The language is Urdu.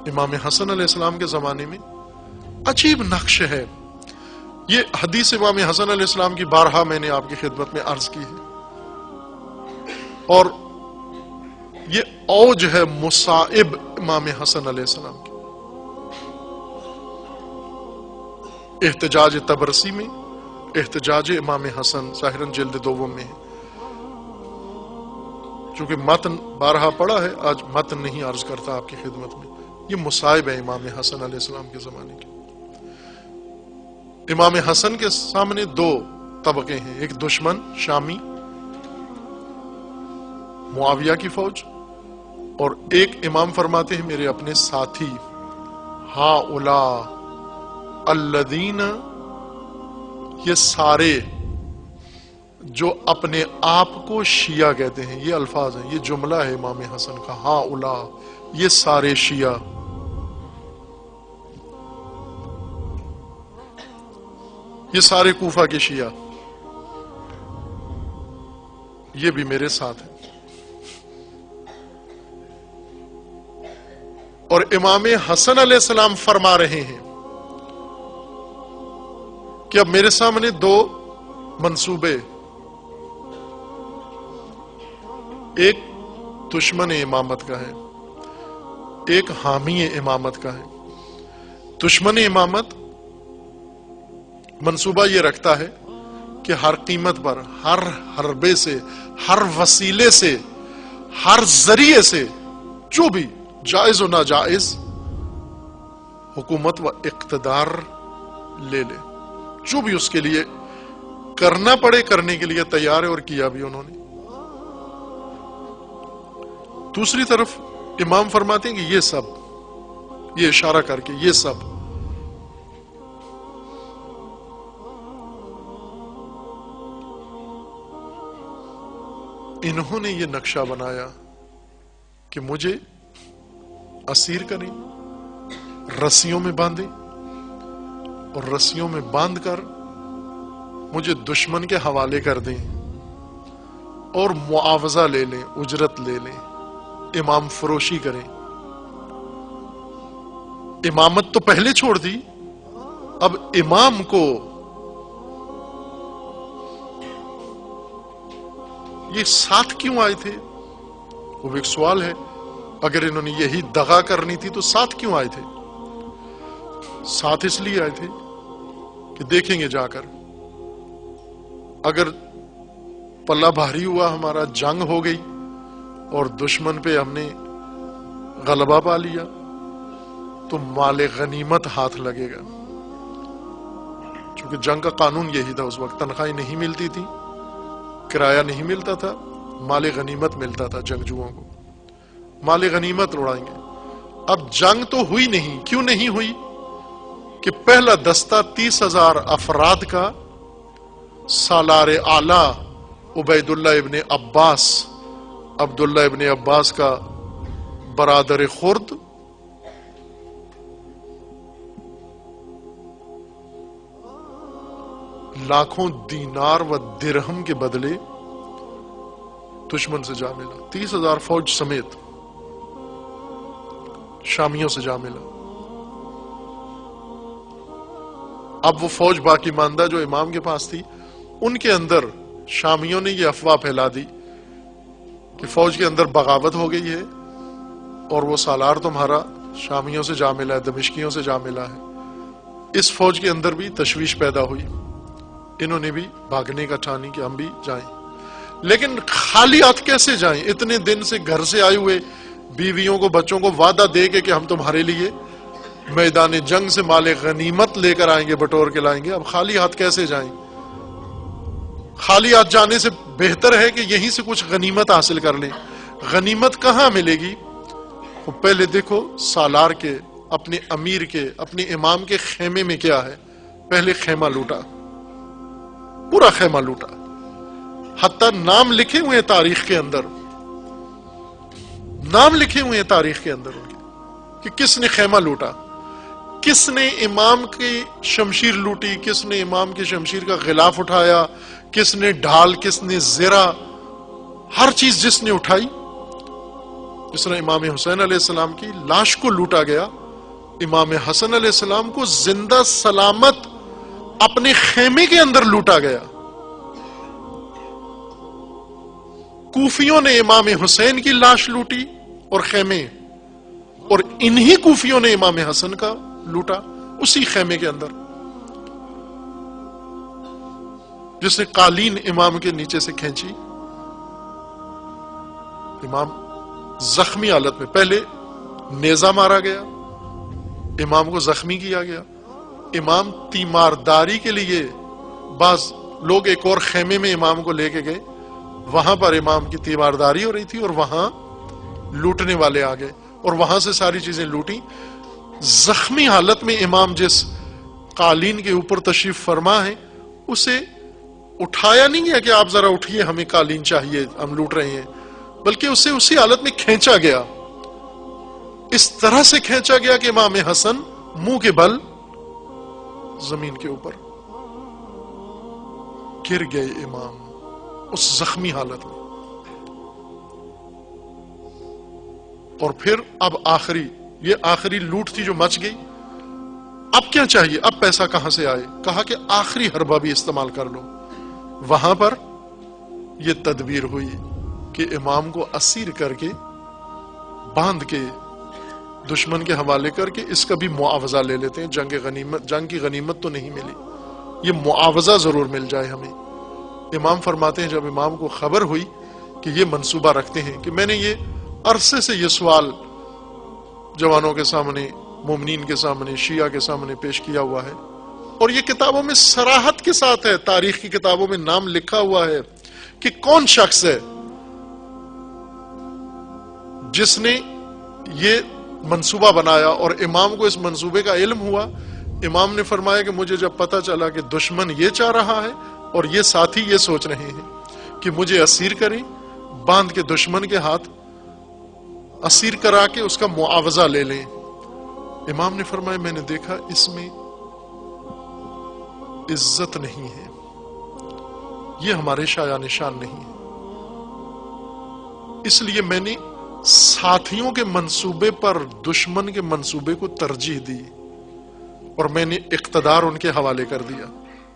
امام حسن علیہ السلام کے زمانے میں عجیب نقش ہے. یہ حدیث امام حسن علیہ السلام کی بارہا میں نے آپ کی خدمت میں عرض کی ہے، اور یہ اوج ہے مصائب امام حسن علیہ السلام کی. احتجاج تبرسی میں احتجاج امام حسن ظاہراً جلد دوم میں ہے. چونکہ متن بارہا پڑھا ہے، آج متن نہیں عرض کرتا آپ کی خدمت میں. یہ مصائب ہے امام حسن علیہ السلام کے زمانے کے. امام حسن کے سامنے دو طبقے ہیں، ایک دشمن شامی معاویہ کی فوج، اور ایک امام فرماتے ہیں میرے اپنے ساتھی، ہؤلاء الذین، یہ سارے جو اپنے آپ کو شیعہ کہتے ہیں. یہ الفاظ ہیں، یہ جملہ ہے امام حسن کا، ہؤلاء، یہ سارے شیعہ. یہ سارے کوفہ کے شیعہ، یہ بھی میرے ساتھ ہیں. اور امام حسن علیہ السلام فرما رہے ہیں کہ اب میرے سامنے دو منصوبے، ایک دشمن امامت کا ہے، ایک حامی امامت کا ہے. دشمن امامت منصوبہ یہ رکھتا ہے کہ ہر قیمت پر، ہر حربے سے، ہر وسیلے سے، ہر ذریعے سے، جو بھی جائز و ناجائز حکومت و اقتدار لے لے، جو بھی اس کے لیے کرنا پڑے کرنے کے لیے تیار ہے، اور کیا بھی انہوں نے. دوسری طرف امام فرماتے ہیں کہ یہ سب، یہ اشارہ کر کے، یہ سب انہوں نے یہ نقشہ بنایا کہ مجھے اسیر کریں، رسیوں میں باندھیں، اور رسیوں میں باندھ کر مجھے دشمن کے حوالے کر دیں، اور معاوضہ لے لیں، اجرت لے لیں، امام فروشی کریں. امامت تو پہلے چھوڑ دی، اب امام کو یہ ساتھ کیوں آئے تھے؟ وہ بھی ایک سوال ہے. اگر انہوں نے یہی دغا کرنی تھی تو ساتھ کیوں آئے تھے؟ ساتھ اس لیے آئے تھے کہ دیکھیں گے جا کر، اگر پلہ بھاری ہوا، ہمارا جنگ ہو گئی اور دشمن پہ ہم نے غلبہ پا لیا، تو مال غنیمت ہاتھ لگے گا. چونکہ جنگ کا قانون یہی تھا، اس وقت تنخواہیں نہیں ملتی تھی، کرایہ نہیں ملتا تھا، مال غنیمت ملتا تھا. جنگجوؤں کو مال غنیمت اڑائیں گے. اب جنگ تو ہوئی نہیں. کیوں نہیں ہوئی؟ کہ پہلا دستہ 30,000 افراد کا سالار اعلی عبید اللہ ابن عباس، عبداللہ ابن عباس کا برادر خرد، لاکھوں دینار و درہم کے بدلے دشمن سے جا ملا. 30,000 فوج سمیت شامیوں سے جا ملا. اب وہ فوج باقی ماندہ جو امام کے پاس تھی، ان کے اندر شامیوں نے یہ افواہ پھیلا دی کہ فوج کے اندر بغاوت ہو گئی ہے، اور وہ سالار تمہارا شامیوں سے جا ملا ہے، دمشقیوں سے جا ملا ہے. اس فوج کے اندر بھی تشویش پیدا ہوئی. انہوں نے بھی بھاگنے کا ٹھانی کہ ہم بھی جائیں. لیکن خالی ہاتھ کیسے جائیں؟ اتنے دن سے گھر سے آئے ہوئے، بیویوں کو بچوں کو وعدہ دے کے کہ ہم تمہارے لیے میدان جنگ سے مال غنیمت لے کر آئیں گے، بٹور کے لائیں گے. اب خالی ہاتھ کیسے جائیں؟ خالی ہاتھ جانے سے بہتر ہے کہ یہیں سے کچھ غنیمت حاصل کر لیں. غنیمت کہاں ملے گی؟ پہلے دیکھو سالار کے، اپنے امیر کے، اپنے امام کے خیمے میں کیا ہے. پہلے خیمہ لوٹا، پورا خیمہ لوٹا، حتیٰ نام لکھے ہوئے ہیں تاریخ کے اندر، نام لکھے ہوئے ہیں تاریخ کے اندر ان کے، کہ کس نے خیمہ لوٹا، کس نے امام کی شمشیر لوٹی، کس نے امام کی شمشیر کا غلاف اٹھایا، کس نے ڈھال، کس نے زرہ، ہر چیز جس نے اٹھائی. جس طرح امام حسین علیہ السلام کی لاش کو لوٹا گیا، امام حسن علیہ السلام کو زندہ سلامت اپنے خیمے کے اندر لوٹا گیا۔ کوفیوں نے امام حسین کی لاش لوٹی اور خیمے، اور انہی کوفیوں نے امام حسن کا لوٹا اسی خیمے کے اندر۔ جس نے قالین امام کے نیچے سے کھینچی، امام زخمی حالت میں، پہلے نیزہ مارا گیا، امام کو زخمی کیا گیا، امام تیمارداری کے لیے بعض لوگ ایک اور خیمے میں امام کو لے کے گئے، وہاں پر امام کی تیمارداری ہو رہی تھی اور وہاں لوٹنے والے آ گئے اور وہاں سے ساری چیزیں لوٹی۔ زخمی حالت میں امام جس قالین کے اوپر تشریف فرما ہے اسے اٹھایا نہیں گیا کہ آپ ذرا اٹھیے ہمیں قالین چاہیے ہم لوٹ رہے ہیں، بلکہ اسے اسی حالت میں کھینچا گیا، اس طرح سے کھینچا گیا کہ امام حسن منہ کے بل زمین کے اوپر گر گئے امام اس زخمی حالت میں۔ اور پھر اب یہ آخری لوٹ تھی جو مچ گئی، اب کیا چاہیے، اب پیسہ کہاں سے آئے؟ کہا کہ آخری حربہ بھی استعمال کر لو۔ وہاں پر یہ تدبیر ہوئی کہ امام کو اسیر کر کے باندھ کے دشمن کے حوالے کر کے اس کا بھی معاوضہ لے لیتے ہیں۔ جنگ کی غنیمت تو نہیں ملی، یہ معاوضہ ضرور مل جائے ہمیں۔ امام فرماتے ہیں جب امام کو خبر ہوئی کہ یہ منصوبہ رکھتے ہیں کہ میں نے یہ عرصے سے یہ سوال جوانوں کے سامنے، مومنین کے سامنے، شیعہ کے سامنے پیش کیا ہوا ہے، اور یہ کتابوں میں صراحت کے ساتھ ہے، تاریخ کی کتابوں میں نام لکھا ہوا ہے کہ کون شخص ہے جس نے یہ منصوبہ بنایا، اور امام کو اس منصوبے کا علم ہوا۔ امام نے فرمایا کہ مجھے جب پتا چلا کہ دشمن یہ چاہ رہا ہے اور یہ ساتھی یہ سوچ رہے ہیں کہ مجھے اسیر کریں، باندھ کے دشمن کے ہاتھ اسیر کرا کے اس کا معاوضہ لے لیں، امام نے فرمایا میں نے دیکھا اس میں عزت نہیں ہے، یہ ہمارے شایان شان نہیں ہے، اس لیے میں نے ساتھیوں کے منصوبے پر دشمن کے منصوبے کو ترجیح دی اور میں نے اقتدار ان کے حوالے کر دیا۔